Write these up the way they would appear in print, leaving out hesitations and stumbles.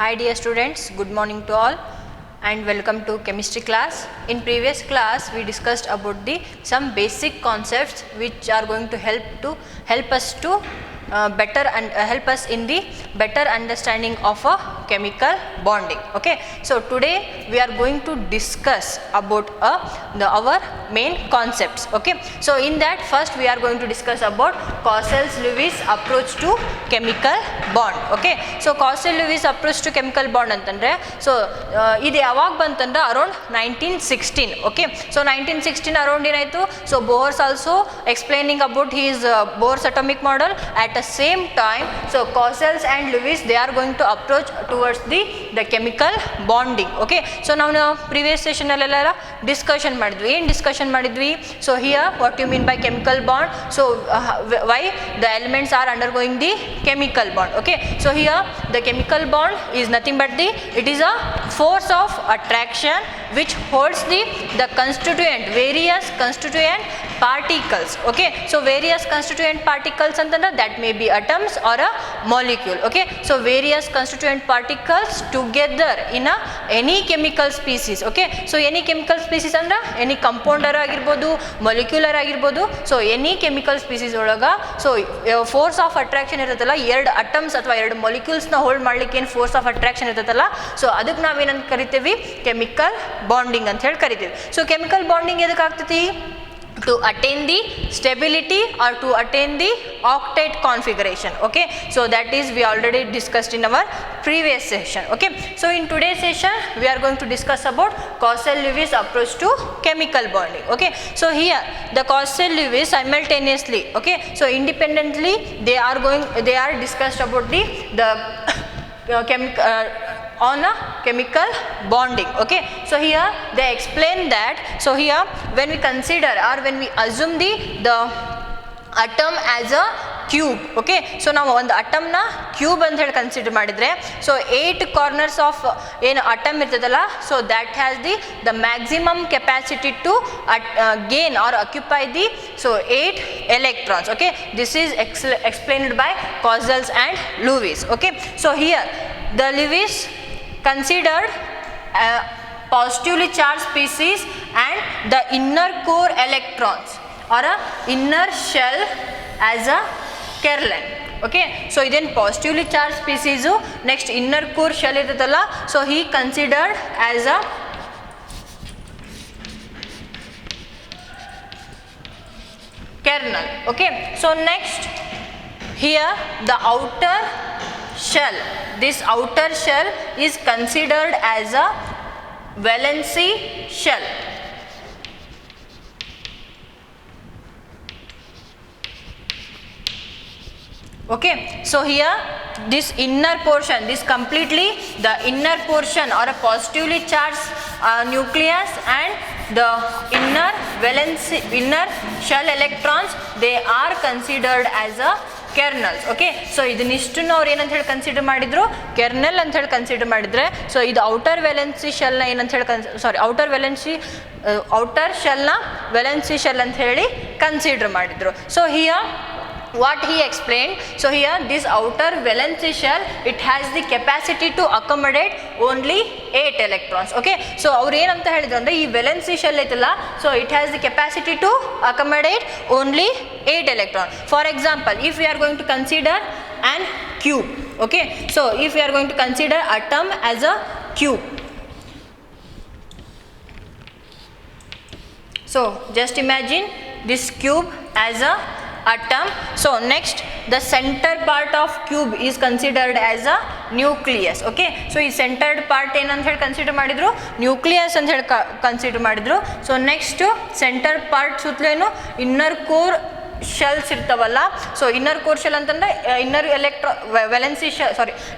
Hi dear students, good morning to all and welcome to chemistry class. In previous class we discussed about the some basic concepts which are going to help us to better and help us in the better understanding of a chemical bonding. Okay, so today we are going to discuss about our main concepts. Okay, so in that first we are going to discuss about Clausius-Lewis approach to chemical bond. Okay, so Clausius-Lewis approach to chemical bond ಅಂತಂದ್ರೆ so ಇದು ಯಾವಾಗ ಬಂತಂದ್ರೆ around 1916. Okay, so 1916 around ಏನಾಯಿತು. So Bohr's also explaining about his Bohr's atomic model at the same time. So Clausius and Lewis, they are going to approach towards the chemical bonding. Okay, so ನಾವು previous session ಅಲ್ಲೆಲ್ಲ discussion ಮಾಡಿದ್ವಿ. ಏನು discussion ಮಾಡಿದ್ವಿ? So here what you mean by chemical bond, so why the elements are undergoing the chemical bond. Okay, so here the chemical bond is nothing but it is a force of attraction which holds the constituent, various constituent particles. Okay, so various constituent particles antandre that may be atoms or a molecule. Okay, so various constituent particles together in any chemical species. Okay, so any chemical species andra any compounder agirbodu, molecular agirbodu, so any chemical species olaga so force of attraction iruttalla, ಎರಡು atoms ಅಥವಾ ಎರಡು molecules ನ hold ಮಾಡ್ಲಿಕ್ಕೆ ಏನು force of attraction ಇರುತ್ತಲ್ಲ, so ಅದಕ್ಕೆ ನಾವೇನಂತ ಕರಿತೀವಿ, ಕೆಮಿಕಲ್ ಬಾಂಡಿಂಗ್ ಅಂತ ಹೇಳಿ ಕರಿತೀವಿ. ಸೊ ಕೆಮಿಕಲ್ ಬಾಂಡಿಂಗ್ ಎದಕ್ಕೆ ಆಗ್ತೈತಿ? To attain the stability or to attain the octet configuration. Okay, so that is we already discussed in our previous session. Okay, so in today's session we are going to discuss about Clausius-Lewis approach to chemical bonding. Okay, so here the Clausius-Lewis simultaneously, okay, so independently they are discussed about on a chemical bonding. Okay, so here they explain that, so here when we consider or when we assume the atom as a cube. Okay, so ನಾವು ಒಂದು atom ನ cube ಅಂತ ಹೇಳಿ consider ಮಾಡಿದ್ರೆ, so 8 corners of ಏನು atom ಇರ್ತದಲ್ಲ, so that has the maximum capacity to gain or occupy so 8 electrons. Okay, this is explained by Clausius and Lewis. Okay, so here the Lewis considered positively charged species and the inner core electrons or a inner shell as a kernel. Okay, so idan positively charged species, next inner core shell iruttalla, so he considered as a kernel. Okay, so next here the outer shell, this outer shell is considered as a valency shell. Okay, so here this inner portion, this completely the inner portion or a positively charged nucleus and the inner shell electrons, they are considered as a kernels. Okay, so ಇದನ್ನಿಷ್ಟನ್ನು ಅವ್ರು ಏನಂತ ಹೇಳಿ consider ಮಾಡಿದ್ರು, kernel ಅಂತ ಹೇಳಿ consider ಮಾಡಿದ್ರೆ, so ಇದು outer valency ಶೆಲ್ನ ಏನಂತ ಹೇಳಿ ಔಟರ್ ಶೆಲ್ನ ವ್ಯಾಲೆನ್ಸಿ ಶೆಲ್ ಅಂತ ಹೇಳಿ ಕನ್ಸಿಡರ್ ಮಾಡಿದ್ರು. So here what he explained, so here this outer valency shell, it has the capacity to accommodate only 8 electrons. Okay, so ಅವ್ರು ಏನಂತ ಹೇಳಿದ್ರು ಅಂದರೆ, ಈ valency shell ಐತಲ್ಲ, so it has the capacity to accommodate only 8 electrons. For example, if we are going to consider an cube, okay, so if we are going to consider atom as a cube, so just imagine this cube as a atom. So next the center part of cube is considered as a nucleus. Okay, so ಈ centered part ಏನಂತ ಹೇಳಿ consider ಮಾಡಿದ್ರು, nucleus ಅಂತ ಹೇಳಿ consider ಮಾಡಿದ್ರು. So next center part ಸುತ್ತಲೇನು inner core shells ಇರ್ತಾವಲ್ಲ, so inner core shell ಅಂತಂದ್ರೆ ಇನ್ನರ್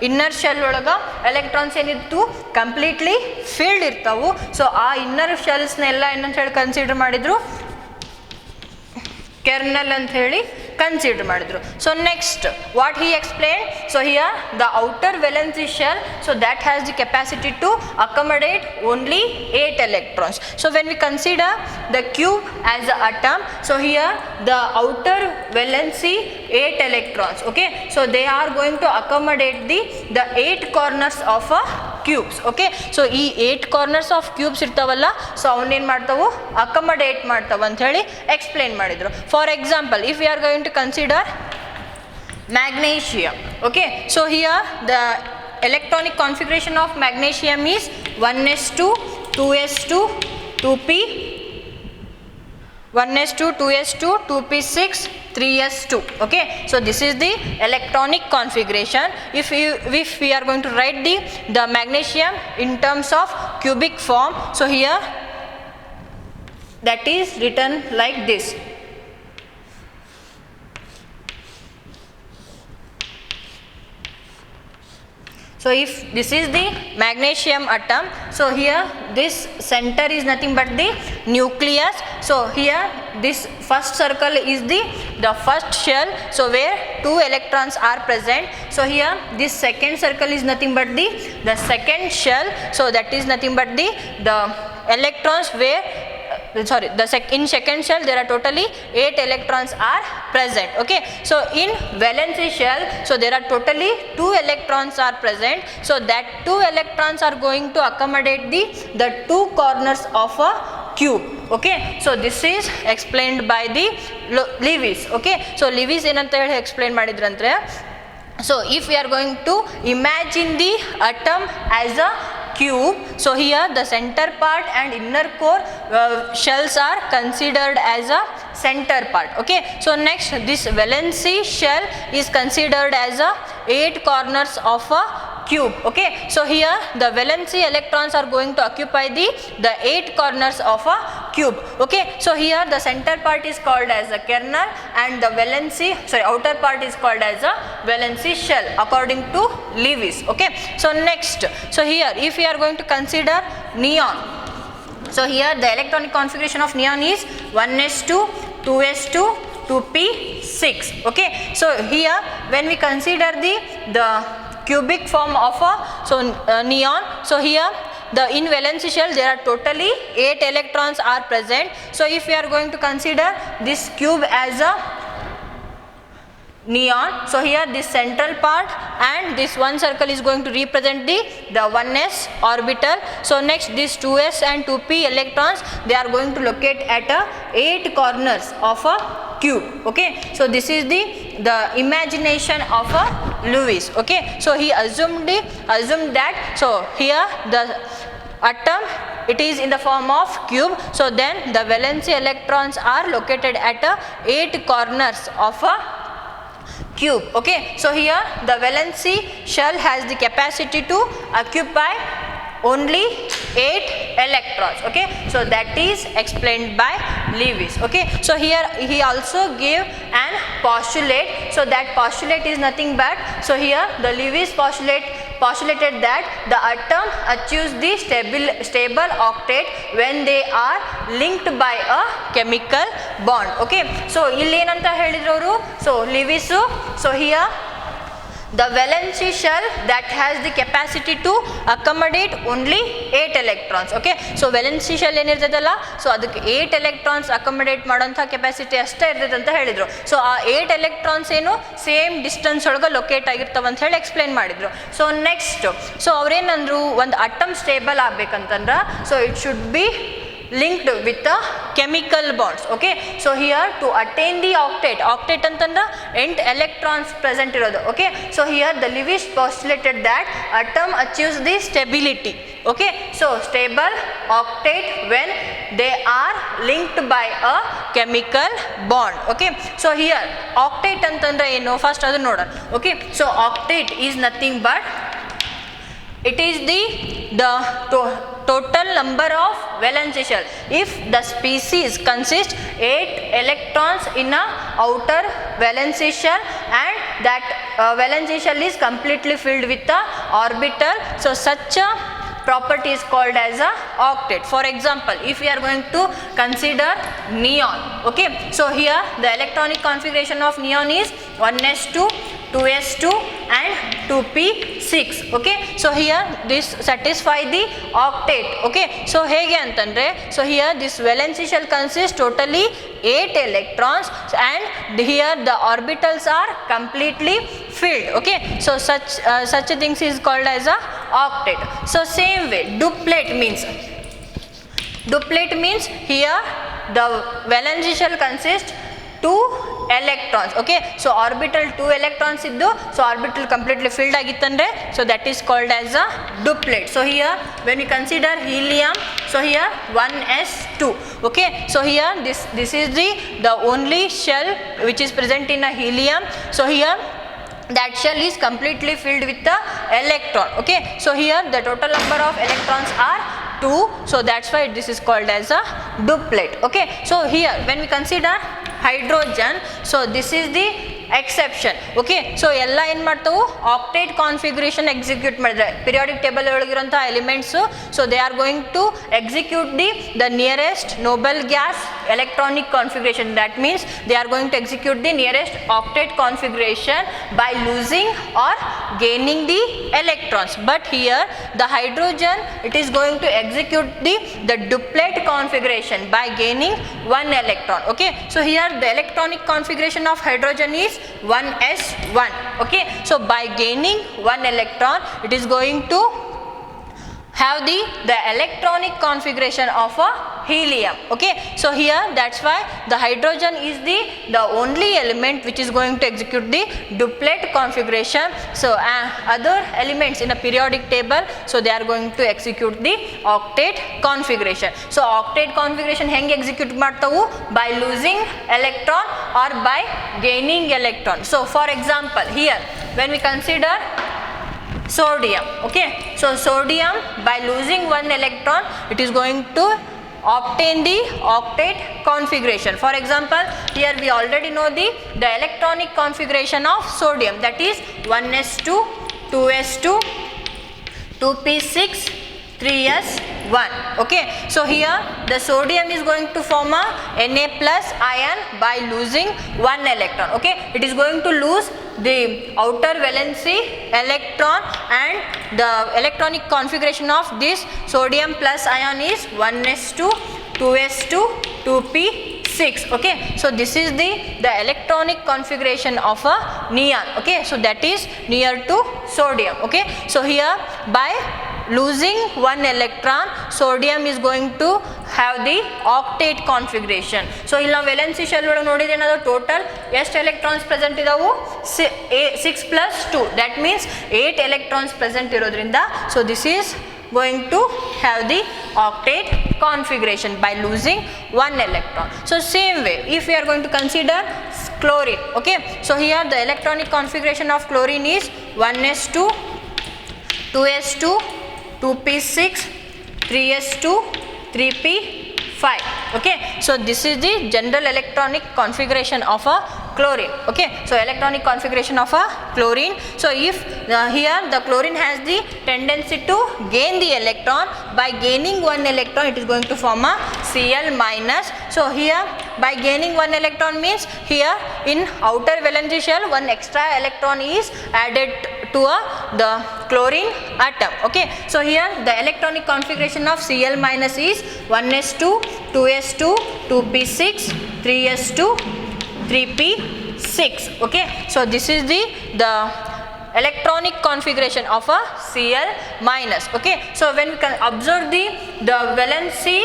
ಇನ್ನರ್ ಶೆಲ್ ಒಳಗೆ ಎಲೆಕ್ಟ್ರಾನ್ಸ್ ಏನಿತ್ತು ಕಂಪ್ಲೀಟ್ಲಿ ಫೀಲ್ಡ್ ಇರ್ತಾವು. ಸೊ ಆ ಇನ್ನರ್ ಶೆಲ್ಸ್ನೆಲ್ಲ ಏನಂತ ಹೇಳಿ ಕನ್ಸಿಡರ್ ಮಾಡಿದ್ರು, ಕೆರ್ನಲ್ ಅಂತ ಹೇಳಿ consider ಮಾಡಿದ್ರು. So next what he explained, so here the outer valency shell, so that has the capacity to accommodate only 8 electrons. So when we consider the cube as an atom, so here the outer valency 8 electrons, okay, so they are going to accommodate the 8 corners of a cubes, okay. So ಈ 8 corners of cubes ಇರ್ತಾವಲ್ಲ, so ಅವನ್ನೇನು ಮಾಡ್ತಾವು accommodate ಮಾಡ್ತಾವ ಅಂತ ಹೇಳಿ explain ಮಾಡಿದ್ರು. For example, if you are going to consider magnesium, okay, so here the electronic configuration of magnesium is 1s2 2s2 2p 1s2 2s2 2p6 3s2, okay. So this is the electronic configuration. If we are going to write the magnesium in terms of cubic form, so here that is written like this. So if this is the magnesium atom, so here this center is nothing but the nucleus. So here this first circle is the first shell, so where 2 electrons are present. So here this second circle is nothing but the second shell, so that is nothing but the electrons where in second shell there are totally 8 electrons are present, okay. So in valency shell, so there are totally 2 electrons are present, so that 2 electrons are going to accommodate the 2 corners of a cube, okay. So this is explained by the Lewis, okay. So Lewis ಏನಂತ ಹೇಳಿ explain ಮಾಡಿದ್ರಂದ್ರೆ, so if we are going to imagine the atom as a cube, so here the center part and inner core shells are considered as a center part, okay. So next this valency shell is considered as a 8 corners of a cube, okay. So here the valency electrons are going to occupy the 8 corners of a cube, okay. So here the center part is called as a kernel and the outer part is called as a valency shell according to Lewis, okay. So next, so here if we are going to consider neon, so here the electronic configuration of neon is 1s2 2s2 2p6, okay. So here when we consider the cubic form of a neon, so here the in valency shell there are totally 8 electrons are present. So if we are going to consider this cube as a neon, so here this central part and this one circle is going to represent the 1s orbital. So next this 2s and 2p electrons, they are going to locate at a 8 corners of a cube, okay. So this is the imagination of a Lewis, okay. So he assumed that, so here the atom it is in the form of cube, so then the valency electrons are located at a 8 corners of a cube, okay. So here the valency shell has the capacity to occupy only 8 electrons, okay. So that is explained by Lewis, okay. So here he also gave an postulate, so that postulate is nothing but, so here the Lewis postulated that the atom achieves the stable octet when they are linked by a chemical bond, okay. So ಇಲ್ಲಿ ಏನಂತ ಹೇಳಿದ್ರು ಅವರು, so Lewis, so here the valency shell that has the capacity to accommodate only 8 electrons, okay. So valency shell ಏನಿರ್ತದಲ್ಲ, so ಅದಕ್ಕೆ 8 electrons accommodate ಮಾಡೋಂಥ capacity ಅಷ್ಟೇ ಇರ್ತದೆ ಅಂತ ಹೇಳಿದ್ರು. ಸೊ ಆ 8 electrons ಏನು ಸೇಮ್ ಡಿಸ್ಟೆನ್ಸ್ ಒಳಗೆ ಲೊಕೇಟ್ ಆಗಿರ್ತಾವ ಅಂತ ಹೇಳಿ ಎಕ್ಸ್ಪ್ಲೇನ್ ಮಾಡಿದ್ರು. ಸೊ ನೆಕ್ಸ್ಟ್, ಸೊ ಅವ್ರೇನಂದ್ರು, ಒಂದು ಅಟಮ್ ಸ್ಟೇಬಲ್ ಆಗ್ಬೇಕಂತಂದ್ರೆ so it should be linked with the chemical bonds, okay. So here to attain the octet ಅಂತಂದ್ರೆ 8 electrons present ಇರೋದು, okay. So here the Lewis postulated that atom achieves the stability, okay. So stable octet when they are linked by a chemical bond, okay. So here octet ಅಂತಂದ್ರೆ ಏನು, first ಅದು ನೋಡೋಣ, okay. So octet is nothing but it is the total number of valency shell. If the species consists 8 electrons in a outer valency shell and that valency shell is completely filled with the orbital, so such a property is called as a octet. For example, if we are going to consider neon, okay, so here the electronic configuration of neon is 1s2, 2s2 and 2p6, okay. So here this satisfy the octet, okay. So hege antandre, so here this valency shell consists totally 8 electrons and here the orbitals are completely filled, okay. So such things is called as a octet. So same way duplet means here the valency shell consists 2 electrons, okay. So orbital 2 electrons iddu, so orbital completely filled agitandre, so that is called as a duplet. So here when we consider helium, so here 1s2, okay. So here this is the only shell which is present in a helium. So here that shell is completely filled with the electron, okay. So here the total number of electrons are 2, so that's why this is called as a duplet, okay. So here when we consider hydrogen, so this is the exception, okay. So ella ಏನು ಮಾಡ್ತಾವು octet configuration execute ಮಾಡಿದ್ರೆ periodic table ಒಳಗಿರುವಂತ elements, so they are going to execute the nearest noble gas electronic configuration. That means they are going to execute the nearest octet configuration by losing or gaining the electrons. But here the hydrogen, it is going to execute the duplet configuration by gaining 1 electron, okay. So here the electronic configuration of hydrogen is 1s1, okay. So by gaining 1 electron, it is going to have the electronic configuration of a helium, okay. So here that's why the hydrogen is the only element which is going to execute the duplet configuration. So other elements in a periodic table, so they are going to execute the octet configuration. So octet configuration henge execute ಮಾಡ್ತಾವು by losing electron or by gaining electron. So for example, here when we consider sodium, okay. So sodium by losing 1 electron, it is going to obtain the octet configuration. For example, here we already know the electronic configuration of sodium, that is 1s2, 2s2, 2p6, 3s1, okay. So here the sodium is going to form a Na plus ion by losing 1 electron, okay. It is going to lose the outer valency electron and the electronic configuration of this sodium plus ion is 1s2, 2s2, 2p6, okay. So this is the electronic configuration of a neon, okay. So that is near to sodium, okay. So here by losing 1 electron, sodium is going to have the octet configuration. So illa valency shell ಒಳಗೆ ನೋಡಿದ್ರೆ ಏನಾದ್ರು total ಎಷ್ಟು electrons present ಇದಾವು 6 plus 2, that means 8 electrons present ಇರೋದ್ರಿಂದ, so this is going to have the octet configuration by losing 1 electron. So same way if we are going to consider chlorine, okay. So here the electronic configuration of chlorine is 1s2, 2s2, 2p6, 3s2, 3p5, okay. So this is the general electronic configuration of a chlorine, okay. So electronic configuration of a chlorine. So if here the chlorine has the tendency to gain the electron, by gaining 1 electron it is going to form a Cl minus. So here by gaining 1 electron means here in outer valency shell 1 extra electron is added to the chlorine atom, okay. So here the electronic configuration of Cl minus is 1s2, 2s2, 2p6, 3s2, 3p6, okay. So this is the electronic configuration of a Cl minus, okay. So when we can observe the valency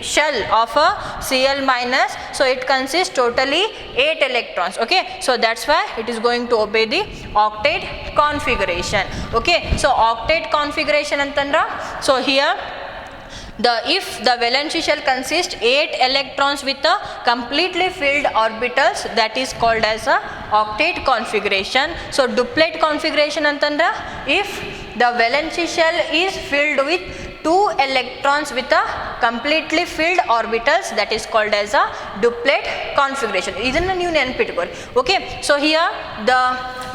shell of a Cl minus, so it consists totally 8 electrons, okay. So that's why it is going to obey the octet configuration, okay. So octet configuration antandra, so here if the valency shell consists 8 electrons with a completely filled orbitals, that is called as a octet configuration. So duplet configuration antandra, if the valency shell is filled with 2 electrons with a completely filled orbitals, that is called as a duplet configuration. Idanna ನೀವು ನೆನಪಿಟ್ಕೊಳ್ಳಿ, okay. So here the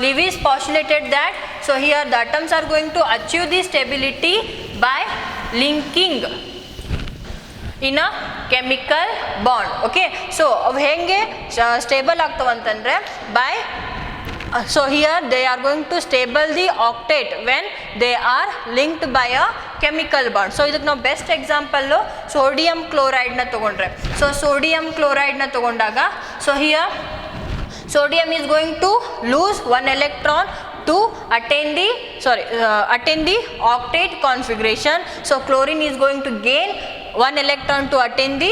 Lewis postulated that, so here the atoms are going to achieve the stability by linking in a chemical bond. Okay, so ಅವು ಹೆಂಗೆ stable ಆಗ್ತವಂತಂದ್ರೆ by so here they are going to stable the octet when they are linked by a chemical bond. So ಇದಕ್ಕೆ ನಾವು best example sodium ಕ್ಲೋರೈಡ್ನ ತೊಗೊಂಡ್ರೆ, so sodium ಕ್ಲೋರೈಡ್ನ ತೊಗೊಂಡಾಗ so here sodium is going to lose one electron to attain the octet configuration. So chlorine is going to gain one electron to attain the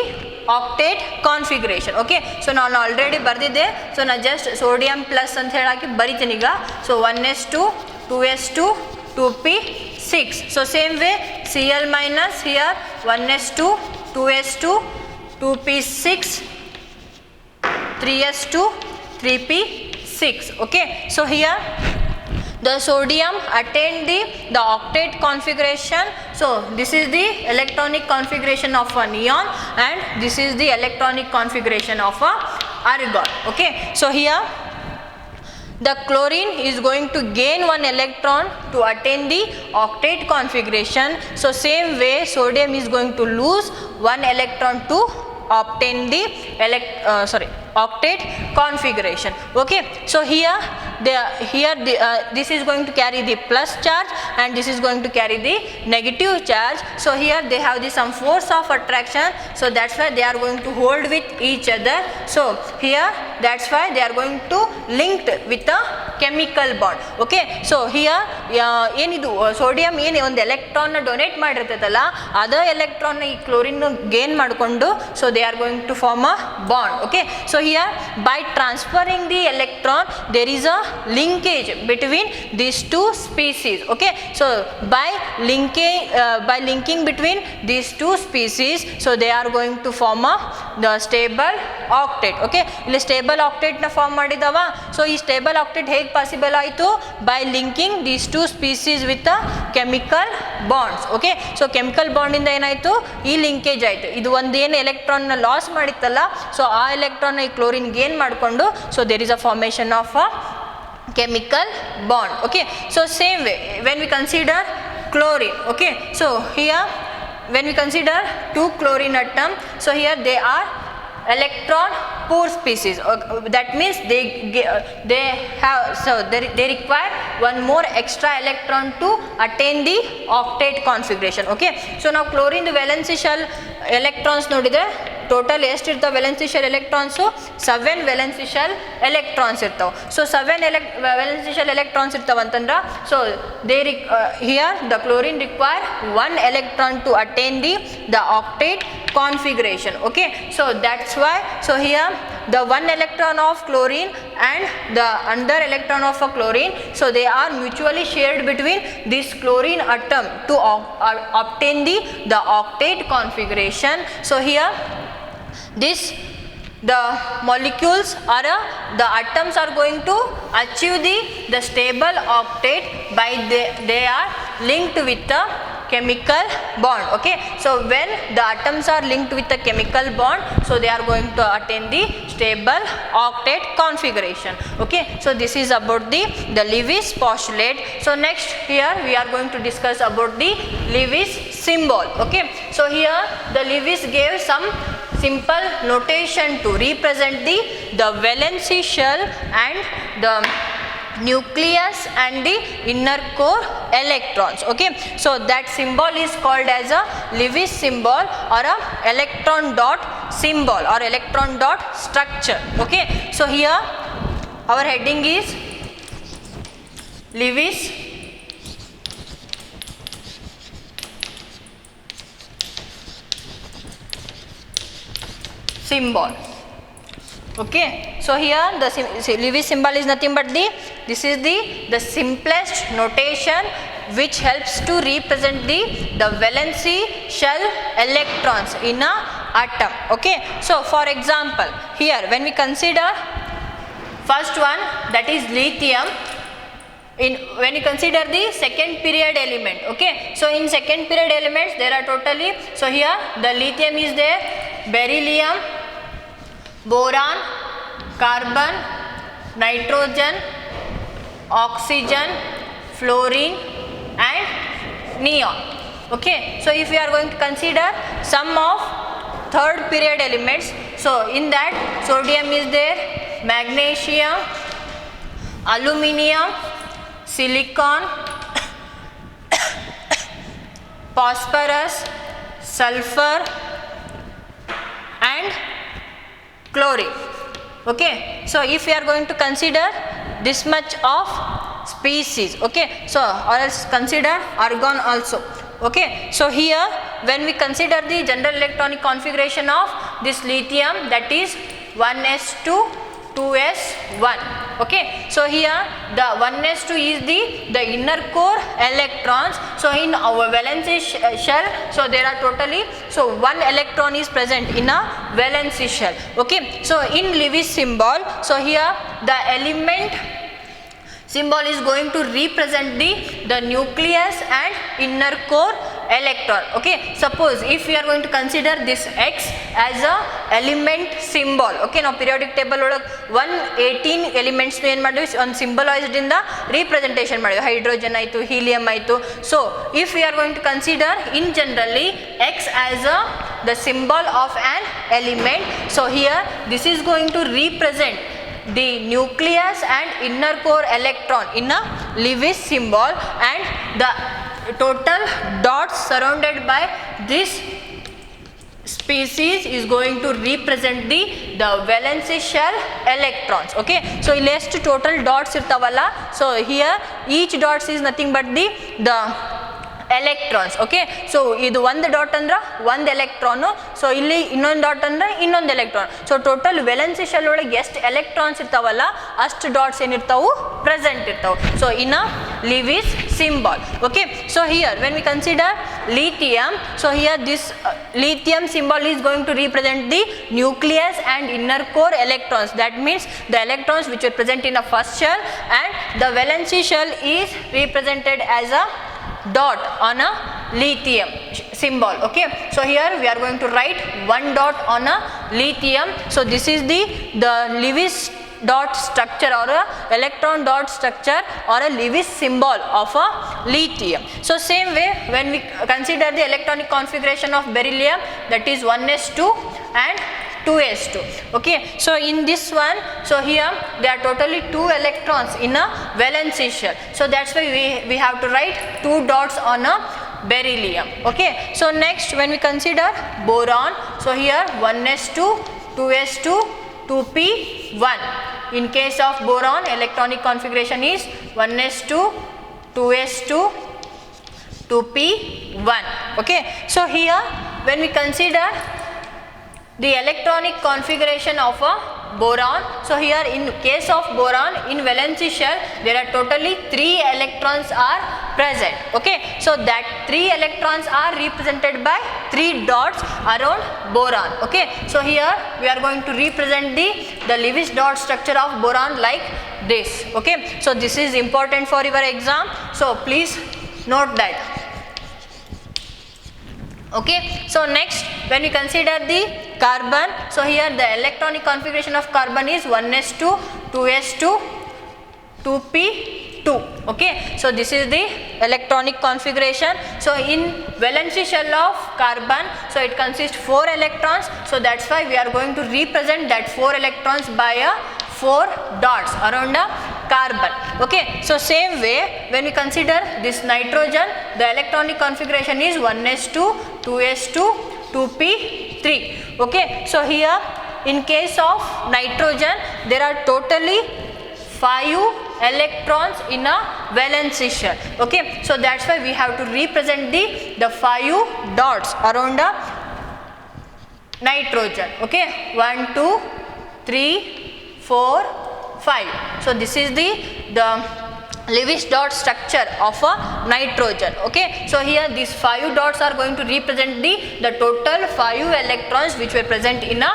octet configuration. Okay, so ನಾನು already ಬರೆದಿದ್ದೆ, so ನಾನು just sodium plus ಅಂತ ಹೇಳಾಕಿ ಬರಿತೀನಿ ಈಗ. So 1s2 2s2 2p6. so same way Cl minus here 1s2 2s2 2p6 3s2 3p6. okay, so here the sodium attained the octet configuration. So this is the electronic configuration of a neon and this is the electronic configuration of a argon. Okay, so here the chlorine is going to gain one electron to attain the octet configuration. So same way sodium is going to lose one electron to obtain the octet configuration. Okay, so here this is going to carry the plus charge and this is going to carry the negative charge. So here they have some force of attraction, so that's why they are going to hold with each other. So here that's why they are going to linked with a chemical bond. Okay, so here ಏನಿದು sodium ಏನು ಒಂದು ಎಲೆಕ್ಟ್ರಾನ್ನ donate ಮಾಡಿರ್ತೈತಲ್ಲ ಅದೇ ಎಲೆಕ್ಟ್ರಾನ್ನ ಈ chlorine gain ಮಾಡಿಕೊಂಡು so they are going to form a bond. Okay, so here by transferring the electron there is a linkage between these two species. Okay, so by linking between these two species, so they are going to form the stable octet. Okay, ಇಲ್ಲಿ stable octet ನ form ಮಾಡಿದವ. So ಈ stable octet ಹೇಗೆ possible ಆಯಿತು? by linking these two species with a chemical bonds. Okay, so chemical bond ಇಂದ ಏನಾಯಿತು? ಈ linkage ಆಯಿತು. ಇದು ಒಂದೇನು ಎಲೆಕ್ಟ್ರಾನ್ ನ ಲಾಸ್ ಮಾಡಿತ್ತಲ್ಲ, ಸೊ ಆ ಎಲೆಕ್ಟ್ರಾನ್ ಈ ಕ್ಲೋರಿನ್ ಗೇನ್ ಮಾಡಿಕೊಂಡು so there is a formation of a chemical bond. Okay, so same way when we consider chlorine. Okay, so here when we consider two chlorine atom, so here they are electron poor species. That means they have, so they require one more extra electron to attain the octet configuration. Okay, so now chlorine the valency shell electrons ನೋಡಿದ್ರೆ total ಎಷ್ಟು ಇರ್ತಾವೆ valency shell electrons? 7 valency shell electrons ಇರ್ತಾವೆ. So 7 valency shell electrons ಇರ್ತಾವಂತಂದ್ರೆ so here the chlorine require 1 electron to attain the octet configuration. Okay, so that's why so here the 1 electron of chlorine and the another electron of a chlorine, so they are mutually shared between this chlorine atom to obtain the octet configuration. So here the molecules are the atoms are going to achieve the stable octet by they are linked with the chemical bond. Okay, so when the atoms are linked with the chemical bond, so they are going to attain the stable octet configuration. Okay, so this is about the Lewis postulate. So next here we are going to discuss about the Lewis symbol. Okay, so here the Lewis gave some simple notation to represent the valency shell and the nucleus and the inner core electrons. Okay, so that symbol is called as a Lewis symbol or a electron dot symbol or electron dot structure. Okay, so here our heading is Lewis symbol. Okay, so here the Lewis symbol is nothing but this is the simplest notation which helps to represent the valency shell electrons in a atom. Okay, so for example here when we consider first one, that is lithium, when you consider the second period element. Okay, so in second period elements there are totally, so here the lithium is there, beryllium, boron, carbon, nitrogen, oxygen, fluorine and neon. Okay, so if we are going to consider some of third period elements, so in that sodium is there, magnesium, aluminium, silicon, phosphorus, sulfur and chlorine. Okay, so if we are going to consider this much of species, okay, so or else consider argon also. Okay, so here when we consider the general electronic configuration of this lithium, that is 1s2 2s1. Okay, so here the 1s2 is the inner core electrons. So in our valency shell, so there are totally, so one electron is present in a valency shell. Okay, so in Lewis symbol, so here the element symbol is going to represent the nucleus and inner core electron. Okay, suppose if we are going to consider this X as a element symbol. Okay, now periodic table 118 elements ಏನು ಮಾಡಿದ್ವಿ ಒಂದು symbolised ಇಂದ representation ಮಾಡಿದ್ವಿ, hydrogen ಆಯಿತು, helium ಆಯಿತು. So if we are going to consider in generally X as the symbol of an element, so here this is going to represent the nucleus and inner core electron in a Lewis symbol, and the total dots surrounded by this species is going to represent the valency shell electrons. Okay, so illest total dots irtavalla, so here each dots is nothing but the electrons. Okay, so idu ಒಂದು dot ಅಂದ್ರೆ ಒಂದು electron, so ಇಲ್ಲಿ ಇನ್ನೊಂದು dot ಅಂದ್ರೆ ಇನ್ನೊಂದು electron. So total valency shell ಒಳಗೆ ಎಷ್ಟು electrons ಇರ್ತಾವಲ್ಲ ಅಷ್ಟು ಡಾಟ್ಸ್ ಏನಿರ್ತಾವು ಪ್ರೆಸೆಂಟ್ ಇರ್ತಾವೆ. So in a Lewis symbol. Okay, so here when we consider lithium, so here this lithium symbol is going to represent the nucleus and inner core electrons. That means the electrons which are present in a first shell, and the valency shell is represented as a dot on a lithium symbol. Okay, so here we are going to write one dot on a lithium. So this is the Lewis dot structure or a electron dot structure or a Lewis symbol of a lithium. So same way when we consider the electronic configuration of beryllium, that is 1s2 and 2s2. Okay, so in this one, so here there are totally 2 electrons in a valency shell, so that's why we have to write 2 dots on a beryllium. Okay, so next when we consider boron, so here 1s2 2s2 2p1. In case of boron, electronic configuration is 1s2 2s2 2p1. Okay, so here when we consider the electronic configuration of a boron, so here in case of boron in valency shell there are totally 3 electrons are present. Okay, so that 3 electrons are represented by 3 dots around boron. Okay, so here we are going to represent the Lewis dot structure of boron like this. Okay, so this is important for your exam, so please note that. Okay, so next when we consider the carbon, so here the electronic configuration of carbon is 1s2 2s2 2p2. Okay, so this is the electronic configuration. So in valency shell of carbon, so it consists 4 electrons, so that's why we are going to represent that 4 electrons by a 4 dots around a carbon. Okay, so same way when we consider this nitrogen, the electronic configuration is 1s2 2s2 2p3. Okay, so here in case of nitrogen there are totally 5 electrons in a valency shell. Okay, so that's why we have to represent the 5 dots around a nitrogen. Okay, 1 2 3 4 5. So this is the Lewis dot structure of a nitrogen. Okay, so here these 5 dots are going to represent the total 5 electrons which were present in a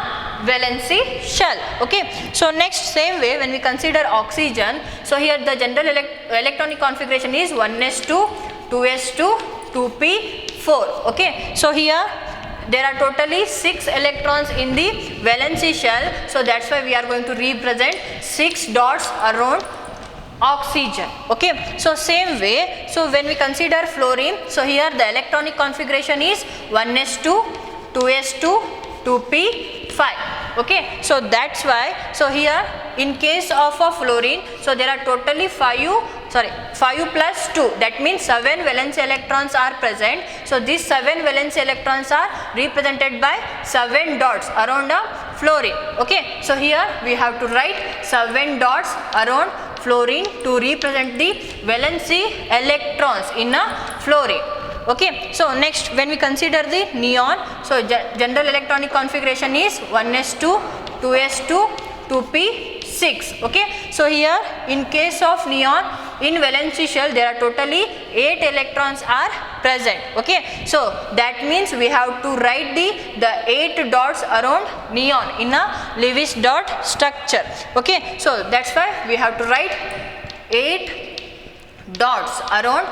valency shell. Okay, so next same way when we consider oxygen, so here the general electronic configuration is 1s2 2s2 2p4. Okay, so here there are totally 6 electrons in the valency shell, so that's why we are going to represent 6 dots around oxygen. Okay, so same way, so when we consider fluorine, so here the electronic configuration is 1s2, 2s2, 2p5. Okay, so that's why, so here in case of a fluorine, so there are totally 5 plus 2, that means 7 valence electrons are present. So these 7 valence electrons are represented by 7 dots around a fluorine. Okay, so here we have to write 7 dots around fluorine to represent the valency electrons in a fluorine. Okay, so next when we consider the neon, so general electronic configuration is 1s2, 2s2, 2p6. Okay, so here in case of neon, in valency shell there are totally 8 electrons are present. Okay, so that means we have to write the 8 dots around neon in a Lewis dot structure. Okay, so that's why we have to write 8 dots around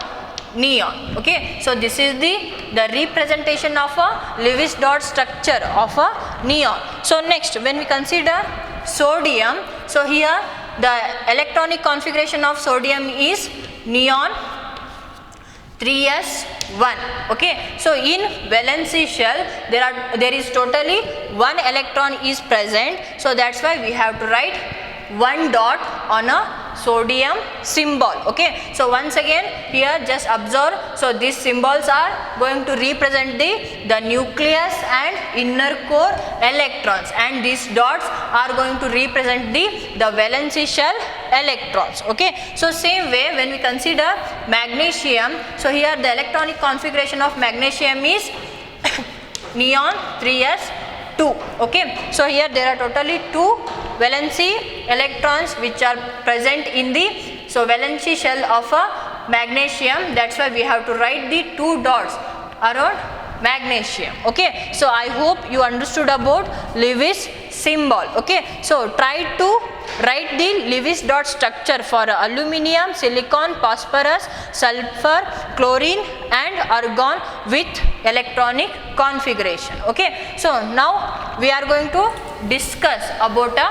neon. Okay, so this is the representation of a Lewis dot structure of a neon. So next when we consider sodium, so here the electronic configuration of sodium is neon 3s1. Okay, so in valency shell there is totally 1 electron is present, so that's why we have to write 1 dot on a sodium symbol. Okay, so once again here just observe, so these symbols are going to represent the nucleus and inner core electrons, and these dots are going to represent the valency shell electrons. Okay, so same way when we consider magnesium, so here the electronic configuration of magnesium is neon 3s2. Okay, so here there are totally 2 valency electrons which are present in the valency shell of a magnesium. That's why we have to write the 2 dots around magnesium. Okay, so I hope you understood about Lewis symbol. Okay, so try to write the Lewis dot structure for aluminum, silicon, phosphorus, sulfur, chlorine and argon with electronic configuration. Okay, so now we are going to discuss about a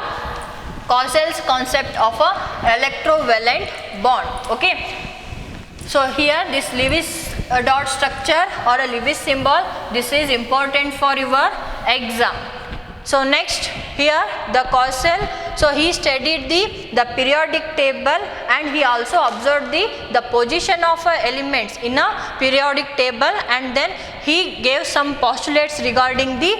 Cauchel's concept of a electrovalent bond. Okay, so here this Lewis dot structure or a Lewis symbol, this is important for your exam. So next here the Cauchel, so he studied the periodic table and he also observed the position of elements in a periodic table, and then he gave some postulates regarding the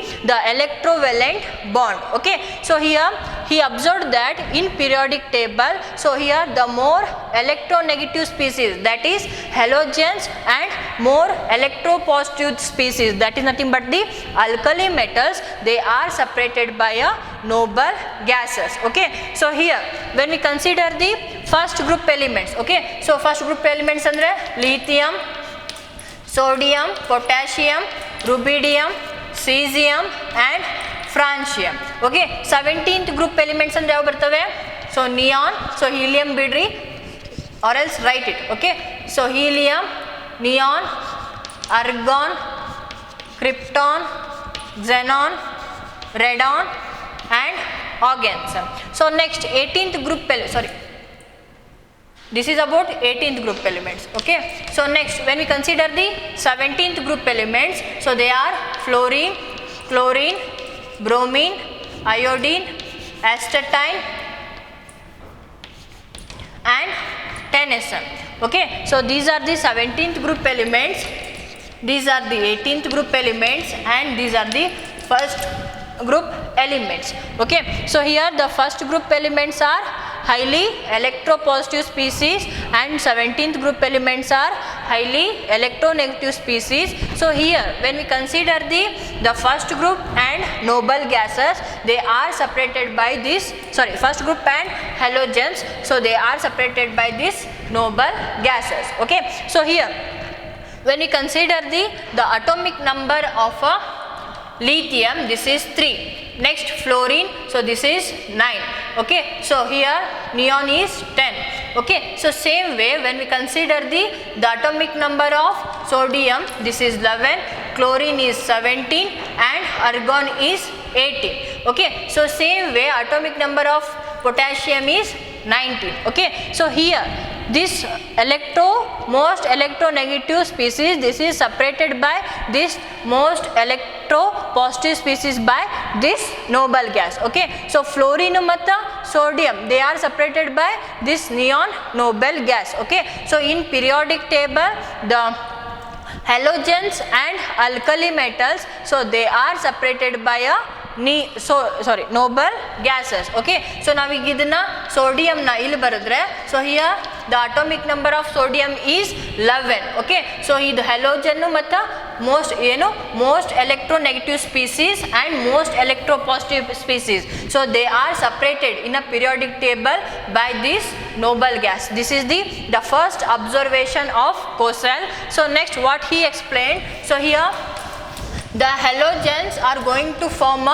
electrovalent bond. Okay, so here he observed that in periodic table, so here the more electronegative species, that is halogens, and more electropositive species, that is nothing but the alkali metals, they are separated by a noble gases. Okay, so here when we consider the first group elements, okay, so first group elements andre lithium, sodium, potassium, rubidium, cesium and francium. Okay, 17th group elements andre yavu bartave, so neon, so helium bidri or else write it. Okay, so helium, neon, argon, krypton, xenon, radon and organs. So next 18th group this is about 18th group elements. Okay, so next when we consider the 17th group elements, so they are fluorine, chlorine, bromine, iodine, astatine and tennessine. Okay, so these are the 17th group elements, these are the 18th group elements and these are the first group elements. Okay, so here the first group elements are highly electropositive species and 17th group elements are highly electronegative species. So here when we consider the first group and noble gases, they are separated by this, first group and halogens, so they are separated by this noble gases. Okay, so here when we consider the atomic number of a lithium, this is 3. Next fluorine, so this is 9. Okay, so here neon is 10. Okay, so same way when we consider the atomic number of sodium, this is 11, chlorine is 17 and argon is 18. Okay, so same way atomic number of potassium is 19. Okay, so here this most electronegative species, this is separated by this most electropositive species by this noble gas. Okay, so fluorine ಮತ್ತು sodium, they are separated by this neon noble gas. Okay, so in periodic table the halogens and alkali metals, so they are separated by a noble gases. Okay, so ನಾವೀಗ ಇದನ್ನ sodium ನ ಇಲ್ಲಿ ಬರೆದ್ರೆ, so here the atomic number of sodium is 11. Okay, so ಇದು halogen ಮತ್ತು most electronegative species and most electropositive species, so they are separated in a periodic table by this noble gas. This is the first observation of Cosell. So next what he explained, so here the halogens are going to form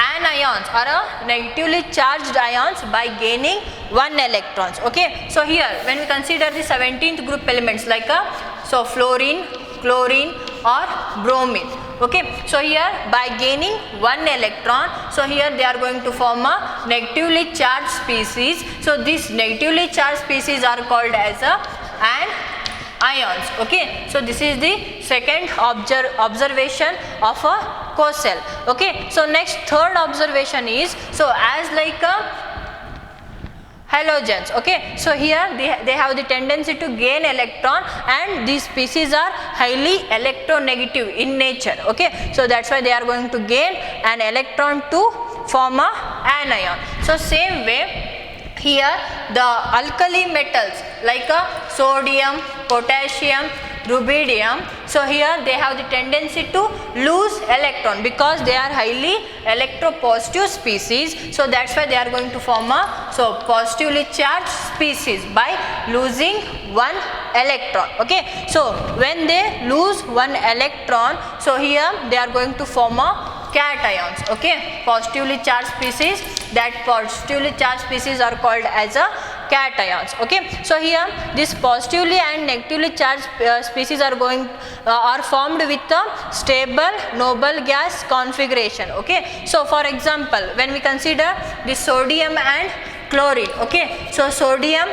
anions or a negatively charged ions by gaining 1 electrons. Okay, so here when we consider the 17th group elements like so fluorine, chlorine or bromine. Okay, so here by gaining 1 electron, so here they are going to form a negatively charged species. So these negatively charged species are called as ions. Okay, so this is the second observation of a Cosell. Okay, so next third observation is, so as like a halogens. Okay, so here they have the tendency to gain electron and these species are highly electronegative in nature. Okay, so that's why they are going to gain an electron to form a anion. So same way here the alkali metals like sodium, potassium, rubidium, so here they have the tendency to lose electron because they are highly electropositive species, so that's why they are going to form a positively charged species by losing 1 electron. Okay, so when they lose 1 electron, so here they are going to form a cations. Okay, positively charged species, that positively charged species are called as a cations. Okay, so here this positively and negatively charged species are formed with a stable noble gas configuration. Okay, so for example when we consider the sodium and chlorine. Okay, so sodium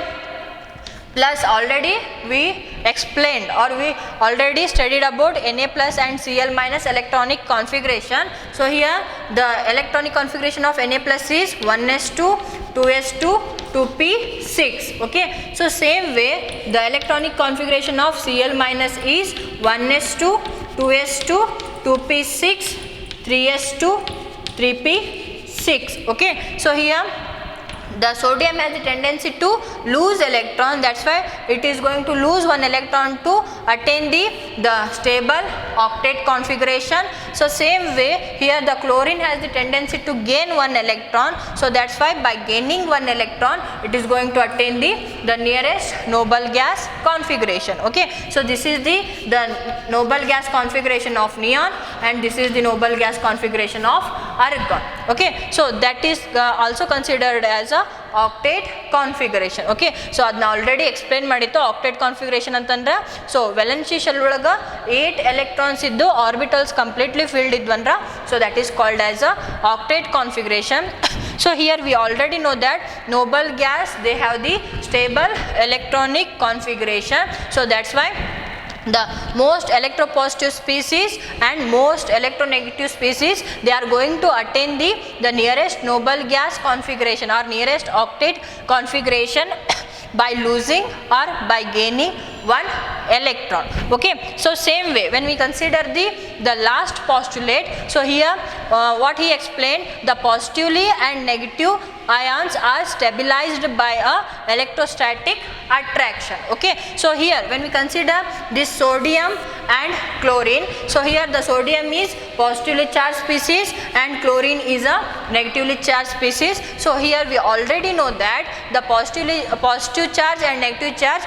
plus already we explained or we already studied about Na plus and Cl minus electronic configuration. So here the electronic configuration of Na plus is 1s2, 2s2, 2p6. Okay, so same way the electronic configuration of Cl minus is 1s2, 2s2, 2p6, 3s2, 3p6. Okay, so here the sodium has the tendency to lose electron, that's why it is going to lose 1 electron to attain the stable octet configuration. So same way here the chlorine has the tendency to gain 1 electron, so that's why by gaining 1 electron it is going to attain the nearest noble gas configuration. Okay, so this is the noble gas configuration of neon and this is the noble gas configuration of argon. Okay, so that is also considered as a octet configuration. Okay, so adna already explain ಮಾಡಿತ್ತು octet configuration ಅಂತಂದ್ರೆ, so valency shell ಒಳಗ 8 electrons ಇದ್ದು orbitals completely filled ಇದ್ವಂದ್ರ, so that is called as a octet configuration. So here we already know that noble gas they have the stable electronic configuration, so that's why the most electropositive species and most electronegative species they are going to attain the nearest noble gas configuration or nearest octet configuration by losing or by gaining 1 electron. Okay, so same way when we consider the last postulate, so here what he explained, the positively and negative ions are stabilized by a electrostatic attraction. Okay, so here when we consider this sodium and chlorine, so here the sodium is positively charged species and chlorine is a negatively charged species. So here we already know that the positive charge and negative charge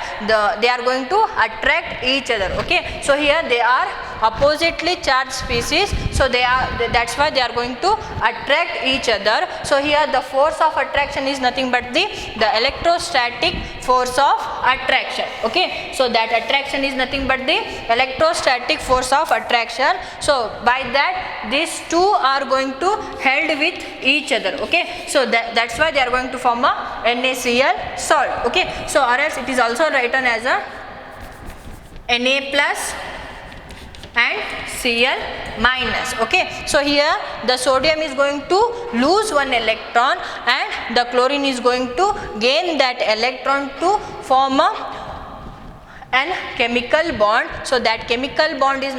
they are going to attract each other. Okay, so here they are oppositely charged species, so that's why they are going to attract each other. So here the force of attraction is nothing but the electrostatic force of attraction. Okay, so that attraction is nothing but the electrostatic force of attraction. So by that these two are going to held with each other. Okay, so that's why they are going to form a NaCl salt. Okay, so or else it is also written as a Na plus and Cl minus. Okay, so here the sodium is going to lose one electron and the chlorine is going to gain that electron to form an chemical bond. So that chemical bond is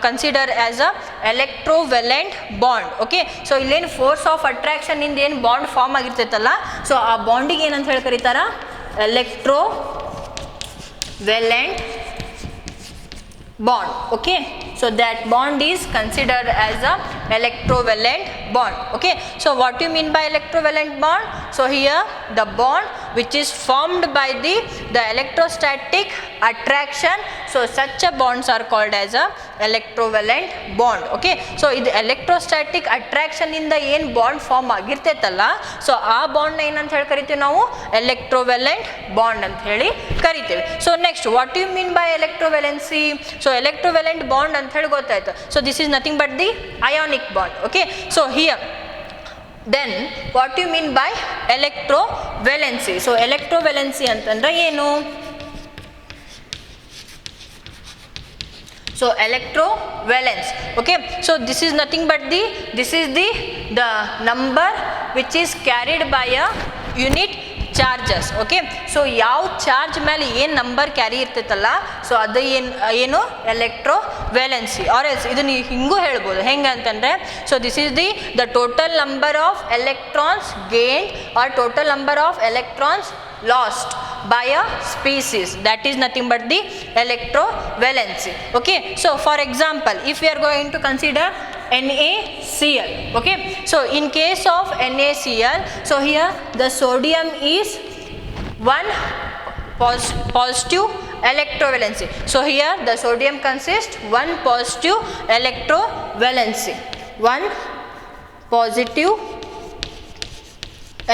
considered as a electrovalent bond. Okay, so illen force of attraction ಇಂದ ಏನು bond form ಆಗಿರ್ತೈತಲ್ಲ, so ಆ ಬಾಂಡಿಗೆ ಏನಂತ ಹೇಳಿ ಕರೀತಾರ, electrovalent bond. Okay, so that bond is considered as a electrovalent bond. Okay, so what do you mean by electrovalent bond? So here the bond which is formed by the electrostatic attraction, so such a bonds are called as a electrovalent bond. Okay, so ಇದು electrostatic attraction ಇಂದ ಏನು bond form ಆಗಿರ್ತೈತಲ್ಲ, so ಆ bond ಏನಂತ ಹೇಳಿ ಕರಿತೀವಿ ನಾವು, electrovalent bond ಅಂತ ಹೇಳಿ ಕರಿತೀವಿ. So next what you mean by electrovalency? So electrovalent bond ಅಂತ ಹೇಳಿ ಗೊತ್ತಾಯ್ತು. So this is nothing but the ionic bond. Okay, so here then what you mean by electrovalency? So electrovalency ಅಂತಂದ್ರೆ ಏನು? So electrovalence. Okay, so this is nothing but the number which is carried by a unit charges. Okay, so ಯಾವ charge ಮೇಲೆ ಏನು number carry ಇರ್ತೈತಲ್ಲ, so ಅದು ಏನು ಎಲೆಕ್ಟ್ರೋವ್ಯಾಲೆನ್ಸಿ. R else ಇದನ್ನು ಹಿಂಗೂ ಹೇಳ್ಬೋದು, ಹೆಂಗೆ ಅಂತಂದರೆ, so this is the total number of electrons gained or total number of electrons lost by a species, that is nothing but the electrovalency. Okay, so for example if we are going to consider NaCl. Okay, so in case of NaCl, so here the sodium is one positive electrovalency. So here the sodium consists one positive electrovalency, one positive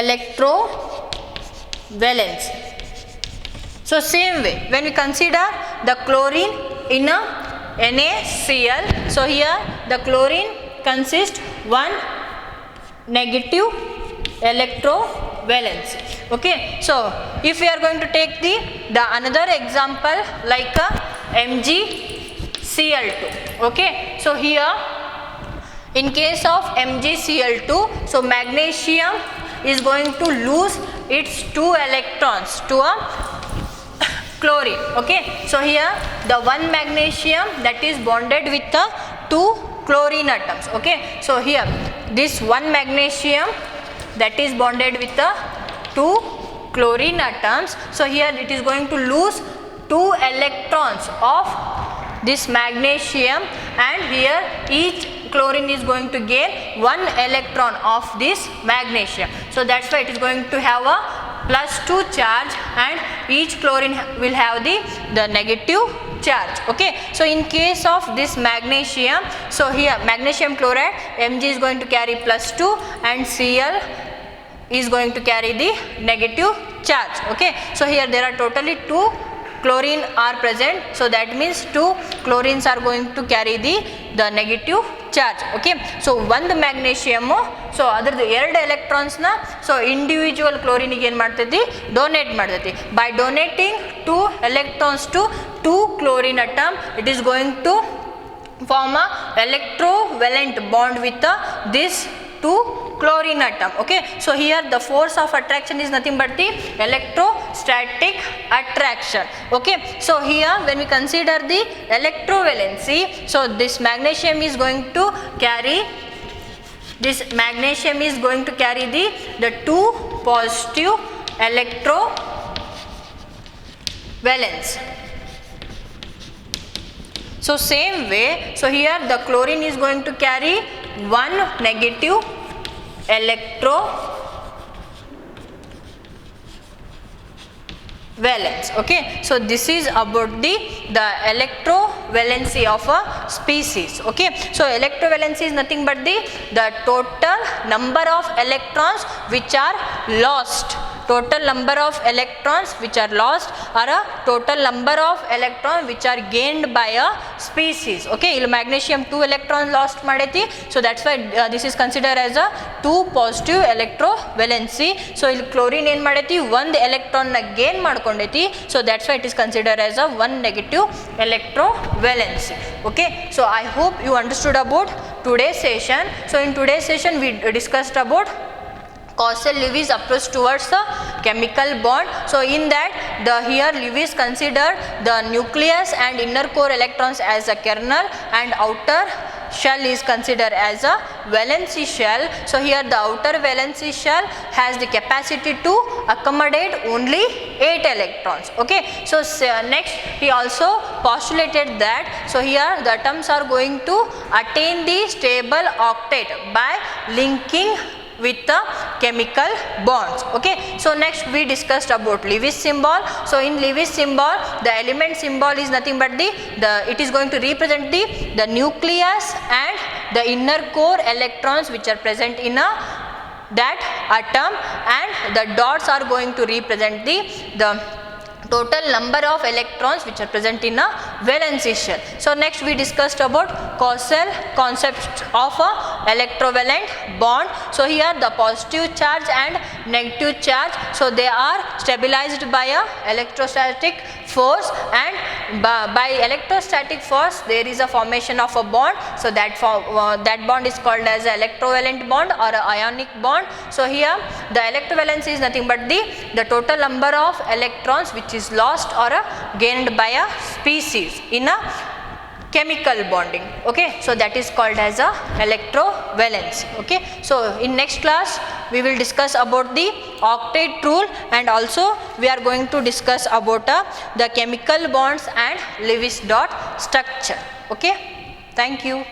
electrovalence. So same way when we consider the chlorine in a NaCl, so here the chlorine consists one negative electrovalence. Okay, so if we are going to take the another example like a MgCl2. Okay, so here in case of MgCl2, so magnesium is going to lose its 2 electrons to a chlorine. Okay, so here the one magnesium that is bonded with the 2 chlorine atoms. Okay, so here this one magnesium that is bonded with the 2 chlorine atoms, so here it is going to lose 2 electrons of this magnesium, and here each chlorine is going to gain 1 electron of this magnesium. So that's why it is going to have a +2 charge, and each chlorine will have the negative charge. Okay, so in case of this magnesium, so here magnesium chloride, Mg is going to carry +2 and Cl is going to carry the negative charge. Okay, so here there are totally 2 chlorine are present, so that means 2 chlorines are going to carry the negative charge. Okay, so ಒಂದು ಮ್ಯಾಗ್ನೇಷಿಯಮ್ಮು, so ಅದ್ರದ್ದು 2 ಎಲೆಕ್ಟ್ರಾನ್ಸ್ನ so individual ಕ್ಲೋರಿನಿಗೆ ಏನು ಮಾಡ್ತೈತಿ, donate ಮಾಡ್ತೈತಿ. By donating 2 electrons to 2 chlorine atom, it is going to form a electrovalent bond with this 2 chlorine atom. Okay, so here the force of attraction is nothing but the electrostatic attraction. Okay, so here when we consider the electrovalency, so this magnesium is going to carry the 2 positive electrovalence. So same way, so here the chlorine is going to carry 1 negative electrovalence. Okay, so this is about the electrovalency of a species. Okay, so electrovalency is nothing but the total number of electrons which are lost total number of electrons which are lost or a total number of electrons which are gained by a species. Okay, ಇಲ್ಲಿ magnesium 2 electrons lost ಮಾಡೈತಿ, so that's why this is considered as a 2 positive electrovalency. so ಇಲ್ಲಿ chlorine ಏನು ಮಾಡೈತಿ 1 electron ನ gain ಮಾಡ್ಕೊಂಡೈತಿ, so that's why it is considered as a 1 negative electrovalency. okay, so I hope you understood about today's session. so in today's session we discussed about Clausius-Lewis approach towards the chemical bond. so in that here Lewis considered the nucleus and inner core electrons as a kernel and outer shell is considered as a valency shell. so here the outer valency shell has the capacity to accommodate only 8 electrons. okay, so next he also postulated that so here the atoms are going to attain the stable octet by linking with the chemical bonds. okay, so next we discussed about Lewis symbol. so in Lewis symbol the element symbol is nothing but it is going to represent the nucleus and the inner core electrons which are present in that atom, and the dots are going to represent the total number of electrons which are present in a valency shell. so next we discussed about Clausius concept of a electrovalent bond. so here the positive charge and negative charge, so they are stabilized by a electrostatic force, and by electrostatic force there is a formation of a bond, so that bond is called as a electrovalent bond or a ionic bond. so here the electrovalency is nothing but the total number of electrons which is lost or gained by a species in a chemical bonding. okay, so that is called as a electrovalency. okay, so in next class we will discuss about the octet rule, and also we are going to discuss about the chemical bonds and Lewis dot structure. okay, thank you.